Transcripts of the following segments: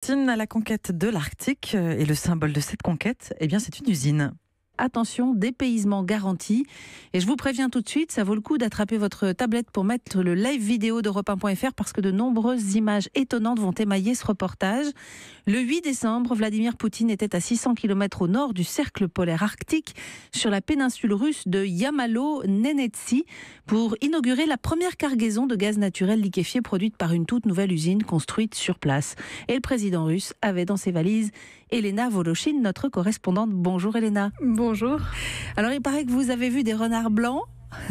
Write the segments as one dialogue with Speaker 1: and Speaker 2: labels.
Speaker 1: Martine, à la conquête de l'Arctique. Et le symbole de cette conquête, eh bien, c'est une usine.
Speaker 2: Attention, dépaysement garanti. Et je vous préviens tout de suite, ça vaut le coup d'attraper votre tablette pour mettre le live vidéo d'Europe1.fr parce que de nombreuses images étonnantes vont émailler ce reportage. Le 8 décembre, Vladimir Poutine était à 600 km au nord du cercle polaire arctique, sur la péninsule russe de Yamalo-Nenetsi, pour inaugurer la première cargaison de gaz naturel liquéfié produite par une toute nouvelle usine construite sur place. Et le président russe avait dans ses valises Elena Voloshin, notre correspondante. Bonjour Elena.
Speaker 3: Bonjour.
Speaker 2: Alors il paraît que vous avez vu des renards blancs.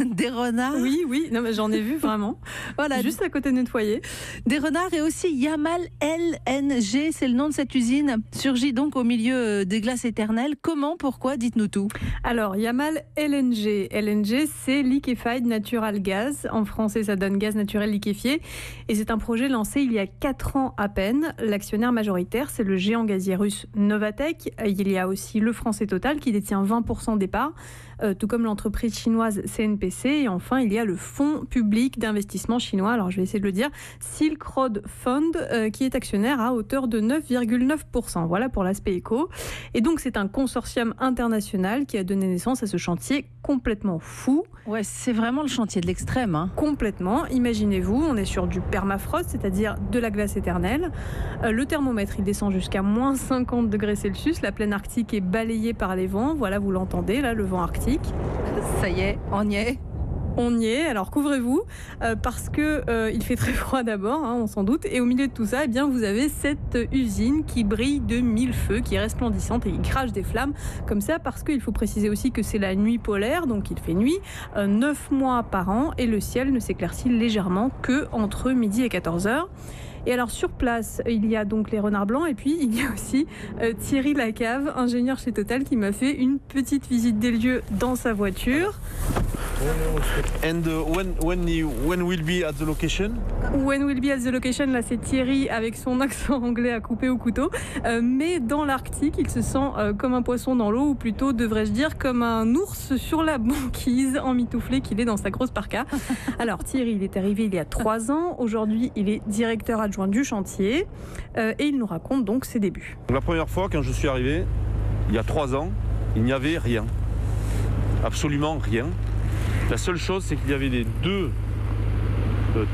Speaker 2: Des renards.
Speaker 3: Oui, non, mais j'en ai vu vraiment.
Speaker 2: Voilà,
Speaker 3: juste à côté de notre foyer.
Speaker 2: Des renards et aussi Yamal LNG, c'est le nom de cette usine, surgit donc au milieu des glaces éternelles. Comment, pourquoi, dites-nous tout.
Speaker 3: Alors, Yamal LNG. LNG, c'est Liquefied Natural Gas. En français, ça donne gaz naturel liquéfié. Et c'est un projet lancé il y a 4 ans à peine. L'actionnaire majoritaire, c'est le géant gazier russe Novatek. Il y a aussi le français Total qui détient 20% des parts, tout comme l'entreprise chinoise CNPC. Et enfin, il y a le fonds public d'investissement chinois, alors je vais essayer de le dire, Silk Road Fund, qui est actionnaire à hauteur de 9,9%. Voilà pour l'aspect éco. Et donc, c'est un consortium international qui a donné naissance à ce chantier complètement fou.
Speaker 2: Ouais, c'est vraiment le chantier de l'extrême. Hein.
Speaker 3: Complètement. Imaginez-vous, on est sur du permafrost, c'est-à-dire de la glace éternelle. Le thermomètre, il descend jusqu'à moins 50 degrés Celsius. La plaine arctique est balayée par les vents. Voilà, vous l'entendez, là, le vent arctique.
Speaker 2: Ça y est, on y est.
Speaker 3: On y est, alors couvrez-vous, parce que il fait très froid d'abord, hein, on s'en doute, et au milieu de tout ça, eh bien, vous avez cette usine qui brille de 1000 feux, qui est resplendissante et qui crache des flammes comme ça, parce qu'il faut préciser aussi que c'est la nuit polaire, donc il fait nuit, 9 mois par an, et le ciel ne s'éclaircit légèrement que entre midi et 14h. Et alors sur place, il y a donc les renards blancs et puis il y a aussi Thierry Lacave, ingénieur chez Total, qui m'a fait une petite visite des lieux dans sa voiture.
Speaker 4: And when will be at the location?
Speaker 3: When will be at the location, là c'est Thierry avec son accent anglais à couper au couteau. Mais dans l'Arctique, il se sent comme un poisson dans l'eau, ou plutôt devrais-je dire comme un ours sur la banquise, emmitouflé qu'il est dans sa grosse parka. Alors Thierry, il est arrivé il y a 3 ans. Aujourd'hui, il est directeur adjoint du chantier et il nous raconte donc ses débuts.
Speaker 4: La première fois, quand je suis arrivé, il y a 3 ans, il n'y avait rien. Absolument rien. La seule chose, c'est qu'il y avait les 2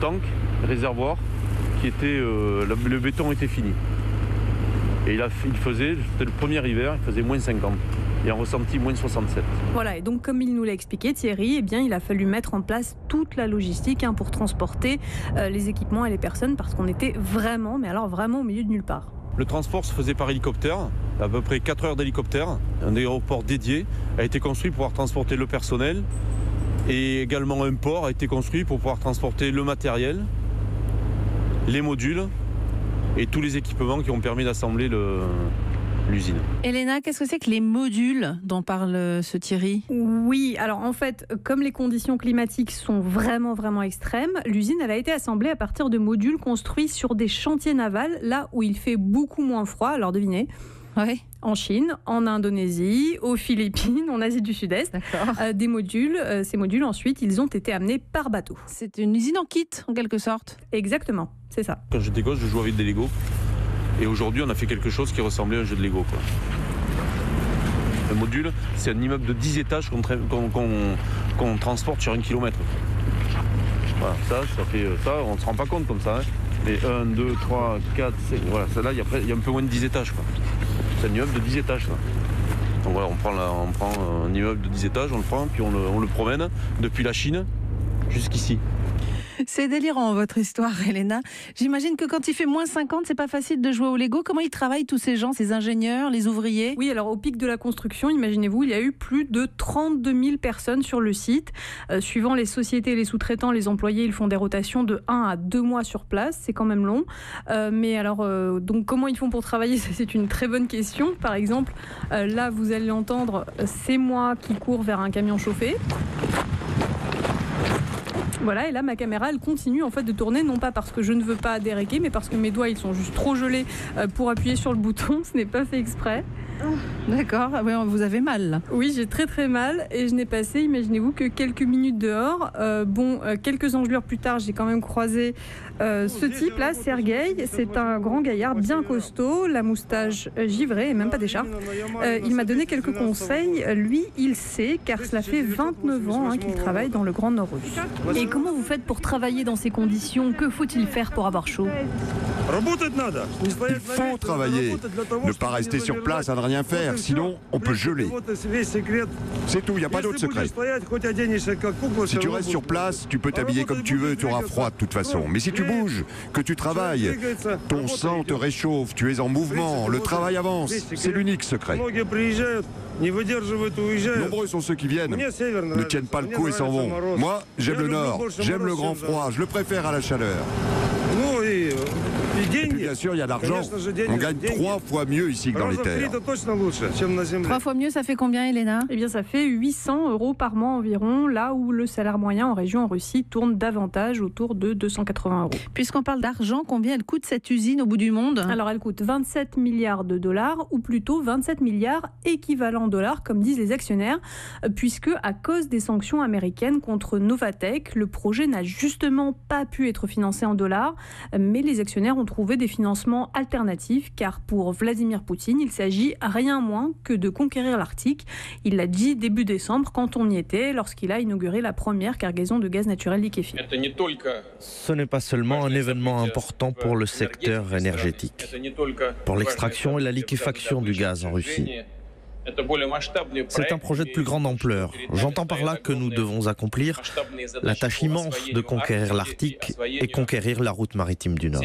Speaker 4: tanks, réservoirs, qui étaient. Le béton était fini. Et c'était le premier hiver, il faisait moins 50. Et on ressentit moins 67.
Speaker 3: Voilà, et donc comme il nous l'a expliqué, Thierry, eh bien, il a fallu mettre en place toute la logistique pour transporter les équipements et les personnes, parce qu'on était vraiment, mais alors vraiment au milieu de nulle part.
Speaker 4: Le transport se faisait par hélicoptère, à peu près 4 heures d'hélicoptère. Un aéroport dédié a été construit pour pouvoir transporter le personnel. Et également un port a été construit pour pouvoir transporter le matériel, les modules et tous les équipements qui ont permis d'assembler l'usine.
Speaker 2: Elena, qu'est-ce que c'est que les modules dont parle ce Thierry ?
Speaker 3: Oui, alors en fait, comme les conditions climatiques sont vraiment, vraiment extrêmes, l'usine elle a été assemblée à partir de modules construits sur des chantiers navals, là où il fait beaucoup moins froid, alors devinez.
Speaker 2: Ouais.
Speaker 3: En Chine, en Indonésie, aux Philippines, en Asie du Sud-Est. Des modules, ces modules ensuite, ils ont été amenés par bateau.
Speaker 2: C'est une usine en kit, en quelque sorte.
Speaker 3: Exactement, c'est ça.
Speaker 4: Quand j'étais gosse, je jouais avec des Lego. Et aujourd'hui, on a fait quelque chose qui ressemblait à un jeu de Lego, quoi. Un module, c'est un immeuble de 10 étages qu'on transporte sur 1 kilomètre. Voilà, ça fait ça, on ne se rend pas compte comme ça. Hein. Les 1, 2, 3, 4, 5, voilà, ça là, il y a un peu moins de 10 étages, quoi. C'est un immeuble de 10 étages, ça. Donc voilà, on prend un immeuble de 10 étages, on le prend, puis on le promène depuis la Chine jusqu'ici.
Speaker 2: C'est délirant votre histoire, Elena. J'imagine que quand il fait moins 50, c'est pas facile de jouer au Lego. Comment ils travaillent tous ces gens, ces ingénieurs, les ouvriers ?
Speaker 3: Oui, alors au pic de la construction, imaginez-vous, il y a eu plus de 32 000 personnes sur le site. Suivant les sociétés et les sous-traitants, les employés, ils font des rotations de 1 à 2 mois sur place. C'est quand même long. Mais alors, donc comment ils font pour travailler ? C'est une très bonne question. Par exemple, là, vous allez l'entendre, c'est moi qui cours vers un camion chauffé. Voilà, et là ma caméra elle continue en fait de tourner, non pas parce que je ne veux pas déréquer, mais parce que mes doigts ils sont juste trop gelés pour appuyer sur le bouton, ce n'est pas fait exprès.
Speaker 2: D'accord, ah ouais, vous avez mal là.
Speaker 3: Oui, j'ai très très mal et je n'ai passé, imaginez-vous, que quelques minutes dehors. Quelques engelures plus tard, j'ai quand même croisé ce type-là, Sergueï. C'est un grand gaillard bien costaud, la moustache givrée et même pas d'écharpe. Il m'a donné quelques conseils. Lui, il sait, car cela fait 29 ans qu'il travaille dans le Grand Nord russe.
Speaker 5: Et comment vous faites pour travailler dans ces conditions? Que faut-il faire pour avoir chaud?
Speaker 6: Il faut travailler, ne pas rester sur place à ne rien faire, sinon on peut geler. C'est tout, il n'y a pas d'autre secret. Si tu restes sur place, tu peux t'habiller comme tu veux, tu auras froid de toute façon. Mais si tu bouges, que tu travailles, ton sang te réchauffe, tu es en mouvement, le travail avance. C'est l'unique secret. Nombreux sont ceux qui viennent, ne tiennent pas le coup et s'en vont. Moi, j'aime le nord, j'aime le grand froid, je le préfère à la chaleur. Et puis bien sûr, il y a l'argent. On gagne 3 fois mieux ici que dans les terres.
Speaker 2: 3 fois mieux, ça fait combien, Elena?
Speaker 3: Eh bien, ça fait 800 € par mois environ, là où le salaire moyen en région en Russie tourne davantage autour de 280 €.
Speaker 2: Puisqu'on parle d'argent, combien elle coûte cette usine au bout du monde?
Speaker 3: Alors, elle coûte 27 milliards de dollars, ou plutôt 27 milliards équivalents dollars, comme disent les actionnaires, puisque à cause des sanctions américaines contre Novatek, le projet n'a justement pas pu être financé en dollars, mais les actionnaires ont trouvé des financements alternatifs, car pour Vladimir Poutine, il s'agit rien moins que de conquérir l'Arctique. Il l'a dit début décembre quand on y était, lorsqu'il a inauguré la première cargaison de gaz naturel liquéfié.
Speaker 7: Ce n'est pas seulement un événement important pour le secteur énergétique, pour l'extraction et la liquéfaction du gaz en Russie. C'est un projet de plus grande ampleur. J'entends par là que nous devons accomplir la tâche immense de conquérir l'Arctique et conquérir la route maritime du Nord.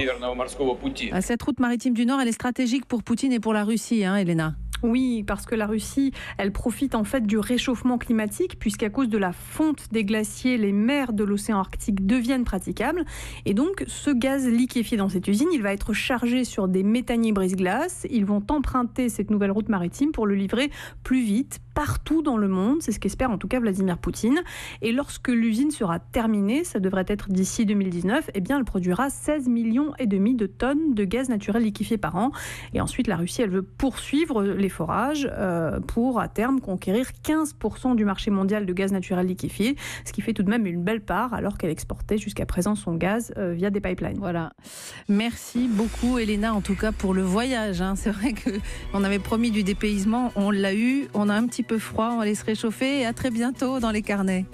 Speaker 2: Cette route maritime du Nord, elle est stratégique pour Poutine et pour la Russie, Elena.
Speaker 3: Oui, parce que la Russie, elle profite en fait du réchauffement climatique, puisqu'à cause de la fonte des glaciers, les mers de l'océan Arctique deviennent praticables. Et donc, ce gaz liquéfié dans cette usine, il va être chargé sur des méthaniers brise-glace. Ils vont emprunter cette nouvelle route maritime pour le livrer plus vite, partout dans le monde. C'est ce qu'espère en tout cas Vladimir Poutine. Et lorsque l'usine sera terminée, ça devrait être d'ici 2019, eh bien, elle produira 16,5 millions de tonnes de gaz naturel liquéfié par an. Et ensuite, la Russie, elle veut poursuivre les forages pour, à terme, conquérir 15% du marché mondial de gaz naturel liquéfié, ce qui fait tout de même une belle part, alors qu'elle exportait jusqu'à présent son gaz via des pipelines.
Speaker 2: Voilà. Merci beaucoup, Elena, en tout cas, pour le voyage. C'est vrai qu'on avait promis du dépaysement, on l'a eu, on a un petit peu froid, on va aller se réchauffer et à très bientôt dans les carnets.